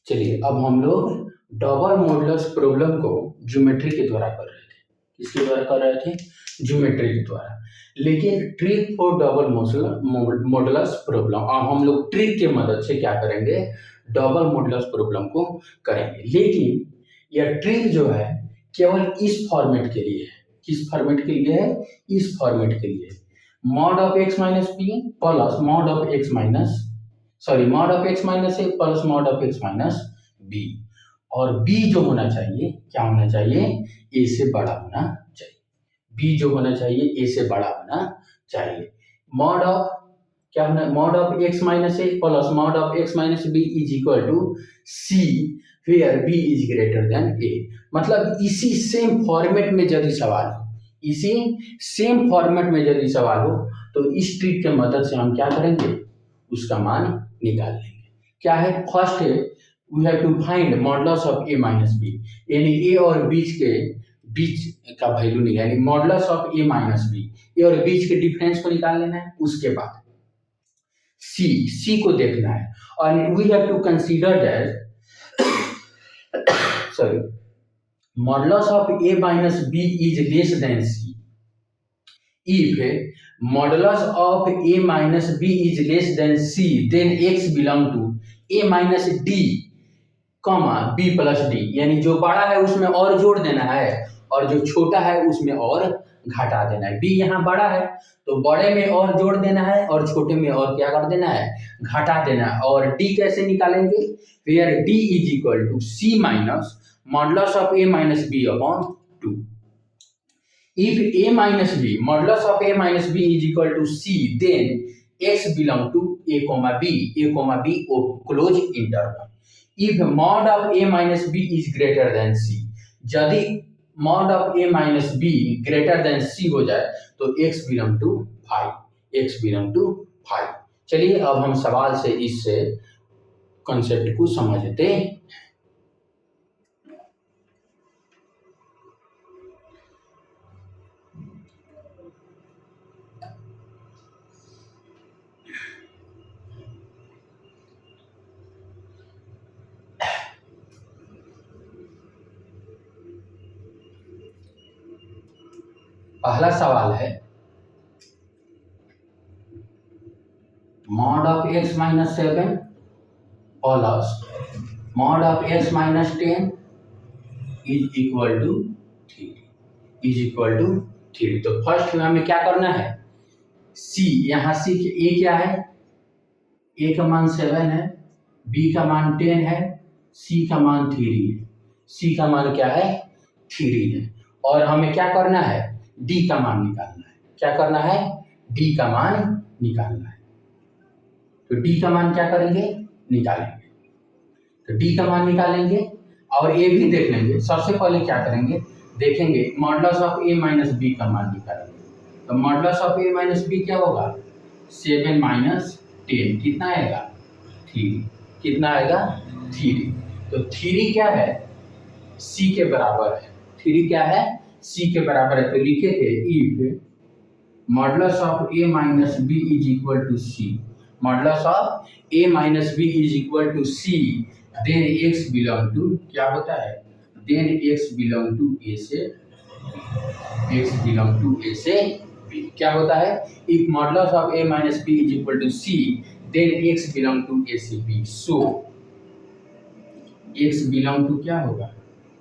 चलिए अब हम लोग डबल मॉडुलस प्रॉब्लम को ज्योमेट्री के द्वारा कर रहे थे। किसके द्वारा कर रहे थे? ज्योमेट्री के द्वारा। लेकिन trick for double modulus problem, अब हम लोग ट्रिक के मदद से क्या करेंगे? डबल मॉडुलस प्रॉब्लम को करेंगे। लेकिन यह ट्रिक जो है केवल इस फॉर्मेट के लिए है। किस फॉर्मेट के लिए है? इस फॉर्मेट के लिए। Mod of x minus p plus mod of x minus mod of x minus a plus mod of x minus b. और बी जो होना चाहिए क्या होना चाहिए? ए से बड़ा होना चाहिए। बी जो होना चाहिए ए से बड़ा होना चाहिए। मॉड ऑफ क्या होना? Mod of x minus a plus mod of x minus b is equal to c where b is greater than a. मतलब इसी सेम फॉर्मेट में यदि सवाल हो, इसी सेम फॉर्मेट में यदि सवाल हो तो इस ट्रिक के मदद से हम क्या करेंगे? उसका मान निकाल लेंगे। क्या है? फर्स्ट है we have to find modulus of a minus b, यानी ए और बीच का वैल्यू नहीं, यानी modulus of a minus b, a और बीच के डिफरेंस को निकाल लेना है। उसके बाद सी को देखना है और we have to consider that modulus of a minus b is less than c if modulus of a minus b is less than c then x belong to a minus d comma b plus d, यानी जो बड़ा है उसमें और जोड़ देना है और जो छोटा है उसमें और घटा देना है। b यहाँ बड़ा है तो बड़े में और जोड़ देना है और छोटे में और क्या कर देना है? घटा देना है। और d कैसे निकालेंगे? where d is equal to c minus modulus of a minus b upon 2। If a minus b, modulus of a minus b is equal to c, then x belong to a comma b close interval. If mod of a minus b is greater than c, यदि mod of a minus b greater than c हो जाए तो x belong to 5। चलिए अब हम सवाल से इस कॉन्सेप्ट को समझते हैं। पहला सवाल है mod of x minus 7 plus mod of x minus 10 is equal to 3। तो फर्स्ट में हमें क्या करना है? सी, यहाँ सी ए क्या है? ए का मान 7 है, बी का मान 10 है, सी का मान 3 है। सी का मान क्या है? 3 है। और हमें क्या करना है? डी का मान निकालना है। क्या करना है? डी का मान निकालना है। तो डी का मान क्या करेंगे? निकालेंगे। तो डी का मान निकालेंगे और ए भी देख लेंगे। सबसे पहले क्या करेंगे? देखेंगे modulus of a minus b का मान निकालेंगे। तो modulus of a minus b क्या होगा? 7 माइनस 10 कितना आएगा? 3। कितना आएगा? 3। तो 3 क्या है? सी के बराबर है। 3 क्या है? सी के बराबर है। तो लिखे थे if modulus of a minus b is equal to c, modulus of a minus b is equal to c, then x belong to क्या होता है? Then x belong to a से बी। क्या होता है? If modulus of a minus b is equal to c then x belong to a से b. So x belong to क्या होगा?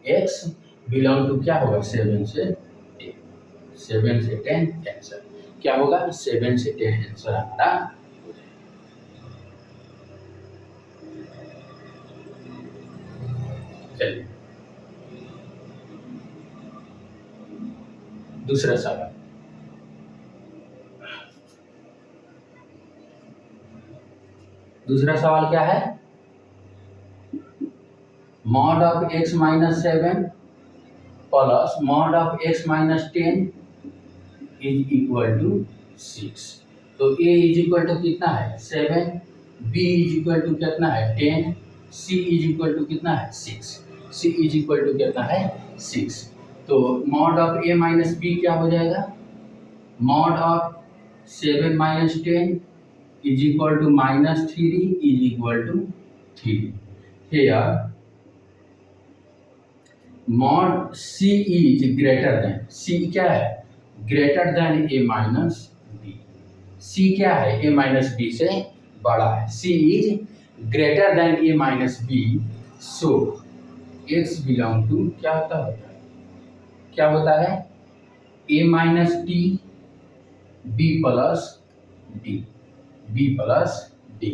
एक्स बिलोंग टू क्या होगा? 7 से 10। 7 से 10 आंसर क्या होगा? 7 से 10 आंसर हमारा हो जाएगा। चलिए दूसरा सवाल। दूसरा सवाल क्या है? Mod of x minus 7 plus mod of x minus 10 is equal to 6। तो ए इज इक्वल टू कितना है? 7, बी इज इक्वल टू कितना है? 10, सी इज इक्वल टू कितना है? 6। सी इज इक्वल टू कितना है? 6। तो mod of a minus b क्या हो जाएगा? Mod of 7 minus 10 is equal to -3 is equal to 3। here mod c is greater than, c क्या है, greater than a minus b, c क्या है, a माइनस बी से बड़ा है, c is greater than a minus b, so x belong to क्या होता है, क्या होता है, a minus t b plus d, b plus d,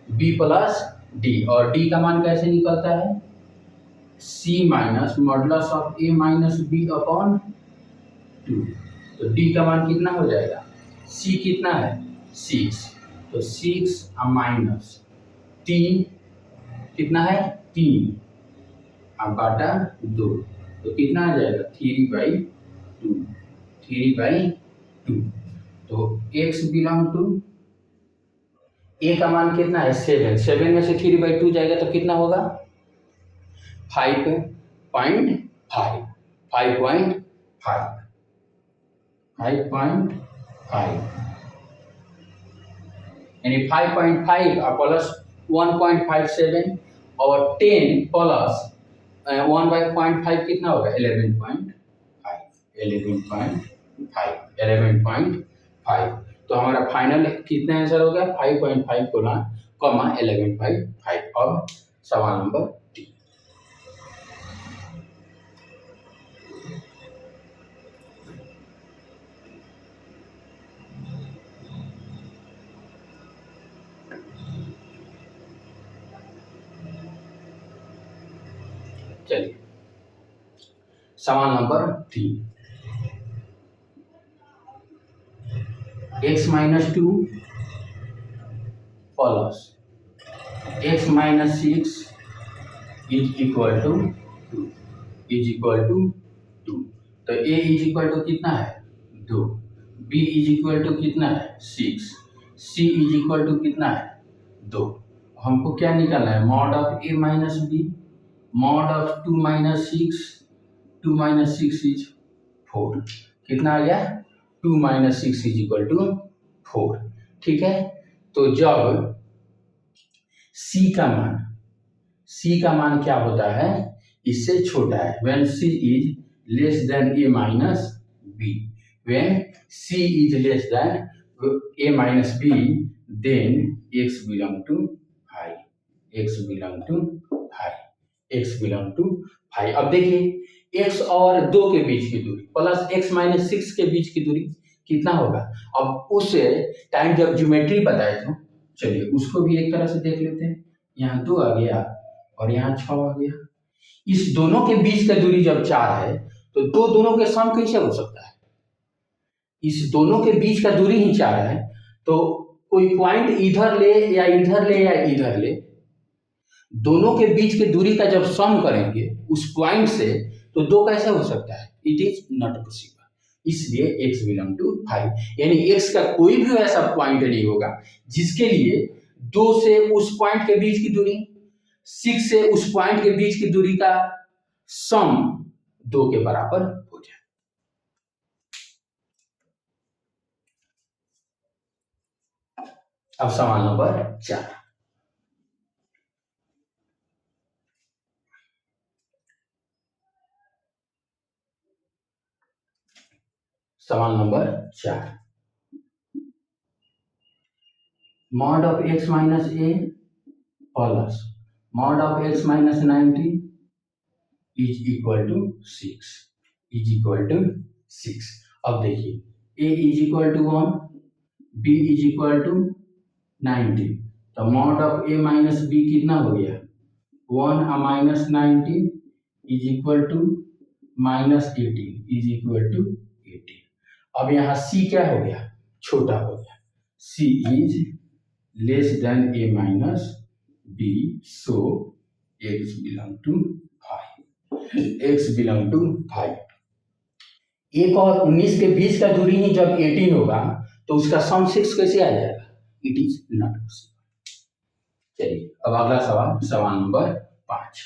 b plus d, और डी का मान कैसे निकलता है, c minus modulus of a minus b upon 2, तो डी का मान कितना हो जाएगा, सी कितना है 6, तो 6 माइनस 3 कितना है 3 अब बाटा 2, तो कितना आ जाएगा 3/2, 3/2, तो x बिलोंग टू, ए का मान कितना है 7, 7 में से 3/2 जाएगा तो कितना होगा 5.5, 5.5, 5.5, यानी 5.5 प्लस 1.57 और 10 प्लस 1/0.5 कितना होगा 11.5, 11.5, तो हमारा फाइनल कितना आंसर हो गया 5.5 कॉमा 11.5। अब सवाल नंबर 3, चलिए सवाल number 3, x minus 2 plus x minus 6 is equal to 2, is equal to 2, तो a इज इक्वल टू कितना है 2, b इज इक्वल टू कितना है 6, c इज इक्वल टू कितना है 2, हमको क्या निकालना है mod of a minus b, mod of 2 minus 6, 2 minus 6 is 4, कितना आ गया 2 माइनस 6 इज इक्वल टू 4, ठीक है, तो जब c का मान क्या होता है इससे छोटा है, when c is less than a minus b, when c is less than a minus b, then x belong to phi, x belong to phi, x belong to phi. अब देखिए x और 2 के बीच की दूरी प्लस x माइनस 6 के बीच की दूरी कितना होगा, अब उस टाइम जब ज्योमेट्री बताए थे, चलिए उसको भी एक तरह से देख लेते हैं, यहाँ 2 आ गया और यहाँ 6 आ गया, इस दोनों के बीच का दूरी जब 4 है तो दोनों के सम कैसे हो सकता है, इस दोनों के बीच का दूरी ही 4 है, तो कोई पॉइंट इधर ले या इधर ले या इधर ले, दोनों के बीच की दूरी का जब सम करेंगे उस पॉइंट से तो 2 कैसे हो सकता है, इट इज नॉट पॉसिबल, इसलिए x बिलोंग टू 5, यानी x का कोई भी ऐसा पॉइंट नहीं होगा जिसके लिए 2 से उस पॉइंट के बीच की दूरी, 6 से उस पॉइंट के बीच की दूरी का सम 2 के बराबर हो जाए। अब सवाल नंबर 4, सवाल number 4, mod of x minus a plus mod of x minus 90 is equal to 6, is equal to 6। अब देखिए a is equal to 1, b is equal to 90, तो mod of a minus b कितना हो गया 1 minus 90 is equal to minus 18 is equal to 18। अब यहाँ c क्या हो गया छोटा हो गया, c is less than a minus b, so x belong to 5, x belong to 5। 1 और 19 के बीच का दूरी ही जब 18 होगा तो उसका सम 6 कैसे आ जाएगा, इट इज नॉट पॉसिबल। चलिए अब अगला सवाल, सवाल नंबर 5,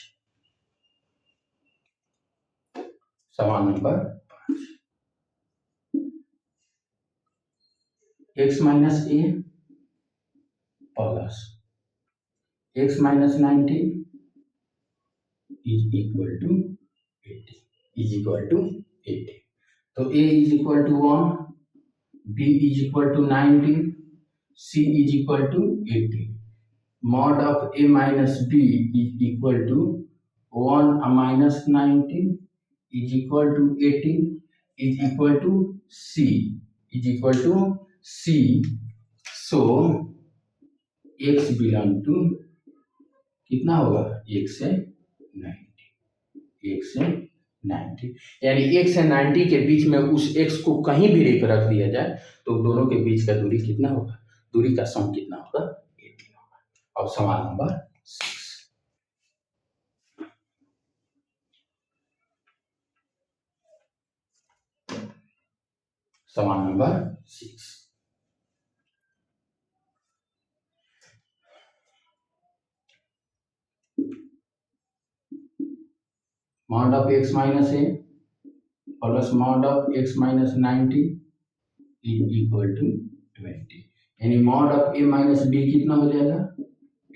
सवाल number 5, x minus a plus x minus 90 is equal to 80 is equal to 80। तो a is equal to 1, b is equal to 90, c is equal to 80। mod of a minus b is equal to 1 minus 19 is equal to 18 is equal to c is equal to c। so x belong to कितना होगा 1 से 90, 1 से 90 यानी 1 से 90 के बीच में उस x को कहीं भी रख दिया जाए तो दोनों के बीच का दूरी कितना होगा, दूरी का सम कितना होगा 18 होगा। अब सवाल नंबर 6, सवाल number 6, mod of x minus a plus mod of x minus 90 is equal to 20 यानी mod of a minus b कितना हो जाएगा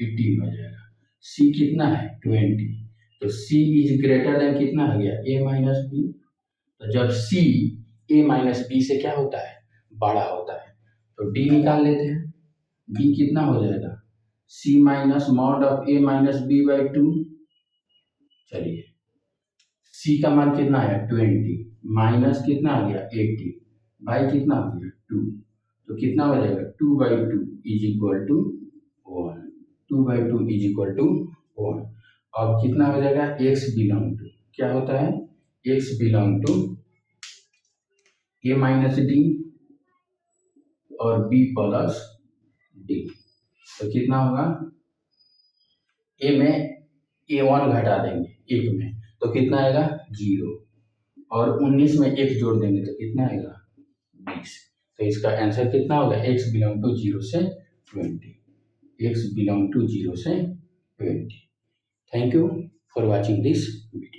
18 हो जाएगा। c कितना है 20 तो c इज ग्रेटर देन कितना हो गया a minus b। तो जब c a minus b से क्या होता है बड़ा होता है तो d निकाल लेते हैं। d कितना हो जाएगा c minus mod of a minus b by 2। चलिए c का मान कितना है 20 माइनस कितना आ गया 80 बाई कितना हो गया 2 तो कितना हो जाएगा 2 by 2 is equal to 1, 2 by 2 is equal to 1। अब कितना हो जाएगा x बिलोंग टू क्या होता है x belong to a minus d और b प्लस डी। तो कितना होगा a में a1 घटा देंगे 1 में तो कितना आएगा 0 और 19 में 1 जोड़ देंगे तो कितना आएगा 20। तो इसका आंसर कितना होगा x बिलोंग टू 0 से 20, x बिलोंग टू 0 से 20। Thank you for watching this video.